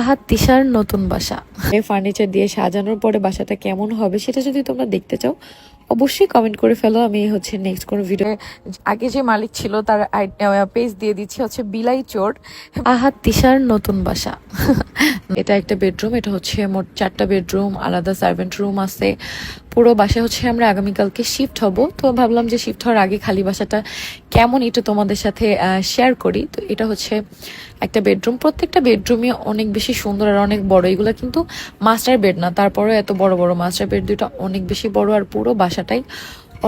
ফাহাদ তিশার নতুন বাসা। এই ফার্নিচার দিয়ে সাজানোর পরে বাসাটা কেমন হবে সেটা যদি তোমরা দেখতে চাও অবশ্যই কমেন্ট করে ফেলো। আমি নেক্সট কোনো ভিডিও আগে যে মালিক ছিল তার পেজ দিয়ে দিচ্ছি বিলাই চোর ফাহাদ তিশার নতুন বাসা। এটা একটা বেডরুম, এটা মোট 4টা বেডরুম, আলাদা সার্ভেন্ট রুম আছে। পুরো বাসা আমরা আগামীকালকে শিফট হব, তো ভাবলাম যে শিফট হওয়ার আগে খালি বাসাটা কেমন এটা তোমাদের সাথে শেয়ার করি। তো এটা একটা বেডরুম, প্রত্যেকটা বেডরুমই অনেক বেশি সুন্দর আর অনেক বড়। এগুলো কিন্তু মাস্টার বেড না, তারপরে এত বড় বড় মাস্টার বেড দুটো অনেক বেশি বড়, আর পুরো বাসাটাই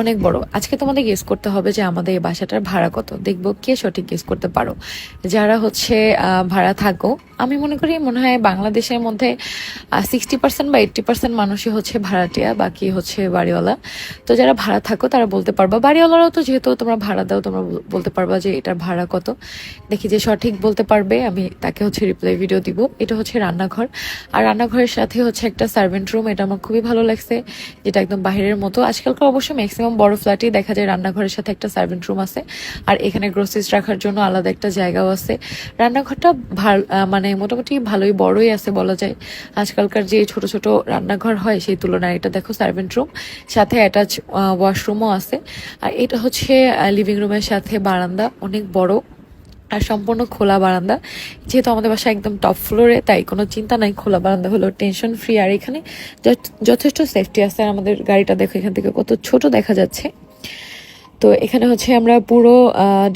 অনেক বড়। আজকে তোমাদের গেস করতে হবে যে আমাদের এই বাসাটার ভাড়া কত, দেখবো কে সঠিক গেস করতে পারো। যারা ভাড়া থাকো, আমি মনে হয় বাংলাদেশের মধ্যে 60% বা 80% মানুষই ভাড়াটিয়া, বাকি বাড়িওয়ালা। তো যারা ভাড়া থাকো তারা বলতে পারবা, বাড়িওয়ালারাও তো যেহেতু তোমরা ভাড়া দাও তোমরা বলতে পারবা যে এটার ভাড়া কত। দেখি যে সঠিক বলতে পারবে আমি তাকে রিপ্লাই ভিডিও দিব। এটা রান্নাঘর, আর রান্নাঘরের সাথে একটা সার্ভেন্ট রুম। এটা আমার খুবই ভালো লাগছে, যেটা একদম বাহিরের মতো। আজকালকার অবশ্য ম্যাক্সিমাম বড় ফ্ল্যাটেই দেখা যায় রান্নাঘরের সাথে একটা সার্ভেন্ট রুম আছে, আর এখানে গ্রোসারিজ রাখার জন্য আলাদা একটা জায়গাও আছে। রান্নাঘরটা মোটামুটি ভালোই বড়ই আছে বলা যায়। আজকালকার যে ছোট ছোট রান্নাঘর হয় সেই তুলনায় এটা দেখো সার্ভেন্ট রুম, সাথে অ্যাটাচ ওয়াশরুমও আছে। আর এটা লিভিং রুমের সাথে বারান্দা, অনেক বড় আর সম্পূর্ণ খোলা বারান্দা। যেহেতু আমাদের বাসা একদম টপ ফ্লোরে, তাই কোনো চিন্তা নাই, খোলা বারান্দা হলো টেনশন ফ্রি। আর এখানে যথেষ্ট সেফটি আছে। আর আমাদের গাড়িটা দেখো এখান থেকে কত ছোট দেখা যাচ্ছে। তো এখানে আমরা পুরো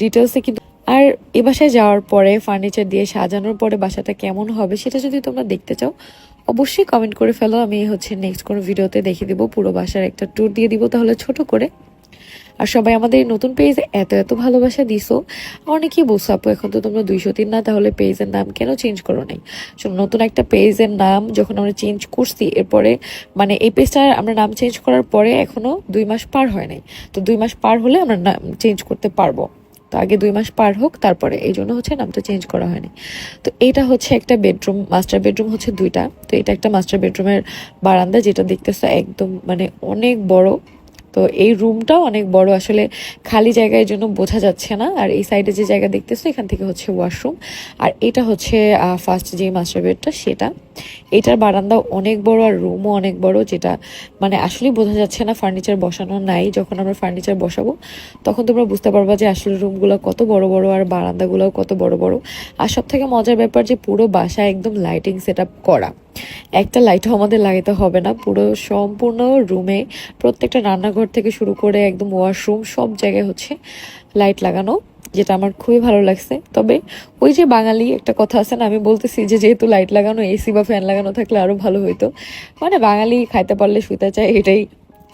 ডিটেলসে কিন্তু, আর এ বাসায় যাওয়ার পরে ফার্নিচার দিয়ে সাজানোর পরে বাসাটা কেমন হবে সেটা যদি তোমরা দেখতে চাও অবশ্যই কমেন্ট করে ফেলো। আমি নেক্সট কোনো ভিডিওতে দেখিয়ে দিব, পুরো বাসার একটা ট্যুর দিয়ে দিব তাহলে ছোট করে। আর সবাই আমাদের নতুন পেজে এত এত ভালোবাসা দিছো। অনেকেই বলছো আপু এখন তো তোমরা 203 না, তাহলে পেজের নাম কেন চেঞ্জ করো নাই? নতুন একটা পেজের নাম যখন আমরা চেঞ্জ করছি, এরপরে এই পেজটার আমরা নাম চেঞ্জ করার পরে এখনো 2 মাস পার হয় নাই। তো 2 মাস পার হলে আমরা নাম চেঞ্জ করতে পারবো। তো আগে 2 মাস পার হোক, তারপরে এই জন্য নামটা চেঞ্জ করা হয়নি। তো এটা একটা বেডরুম, মাস্টার বেডরুম 2টা। তো এটা একটা মাস্টার বেডরুমের বারান্দা, যেটা দেখতেছো একদম অনেক বড়। তো এই রুমটাও অনেক বড়, আসলে খালি জায়গার জন্য বোঝা যাচ্ছে না। আর এই সাইডে যে জায়গা দেখতেছো এখান থেকে ওয়াশরুম, আর এটা ফার্স্ট যে মাস্টার বেডটা সেটা। এটার বারান্দা অনেক বড় আর রুমও অনেক বড়, যেটা আসলে বোঝা যাচ্ছে না ফার্নিচার বসানো নাই। যখন আমরা ফার্নিচার বসাবো তখন তোমরা বুঝতে পারবা যে আসলে রুমগুলো কত বড় বড় আর বারান্দাগুলোও কত বড় বড়। আর সব থেকে মজার ব্যাপার যে পুরো বাসায় একদম লাইটিং সেট আপ করা, একটা লাইটও আমাদের লাগাতে হবে না। পুরো সম্পূর্ণ রুমে প্রত্যেকটা রান্নাঘর থেকে শুরু করে একদম ওয়াশরুম সব জায়গায় লাইট লাগানো, যেটা আমার খুবই ভালো লাগছে। তবে ওই যে বাঙালি একটা কথা আছে না, আমি বলতেছি যে যেহেতু লাইট লাগানো, এসি বা ফ্যান লাগানো থাকলে আরো ভালো হইতো। বাঙালি খাইতে পারলে শুইতে চায়, এটাই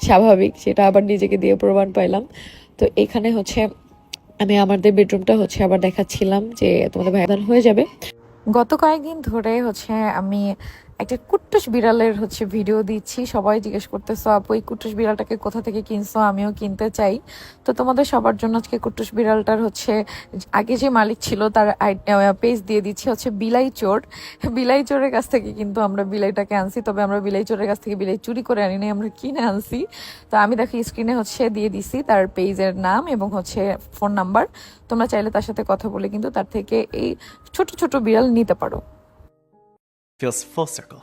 স্বাভাবিক। সেটা আবার নিজেকে দিয়ে প্রমাণ পাইলাম। তো এখানে আমি আমাদের বেডরুমটা আবার দেখাচ্ছিলাম যে তোমাদের ভাই হয়ে যাবে। গত কয়েকদিন ধরে আমি একটা কুট্টুস বিড়ালের ভিডিও দিচ্ছি। সবাই জিজ্ঞেস করতেছো আপু এই কুট্টুস বিড়ালটাকে কোথা থেকে কিনছো, আমিও কিনতে চাই। তো তোমাদের সবার জন্য আজকে কুট্টুস বিড়ালটার আগে যে মালিক ছিল তার পেজ দিয়ে দিচ্ছি বিলাই চোর। বিলাই চোরের কাছ থেকে কিন্তু আমরা বিলাইটাকে আনছি, তবে আমরা বিলাই চোরের কাছ থেকে বিলাই চুরি করে আনি নাই, আমরা কিনে আনছি। তো আমি দেখো স্ক্রিনে দিয়ে দিছি তার পেজের নাম এবং ফোন নাম্বার। তোমরা চাইলে তার সাথে কথা বলে কিন্তু তার থেকে এই ছোট ছোট বিড়াল নিতে পারো। Feels full circle.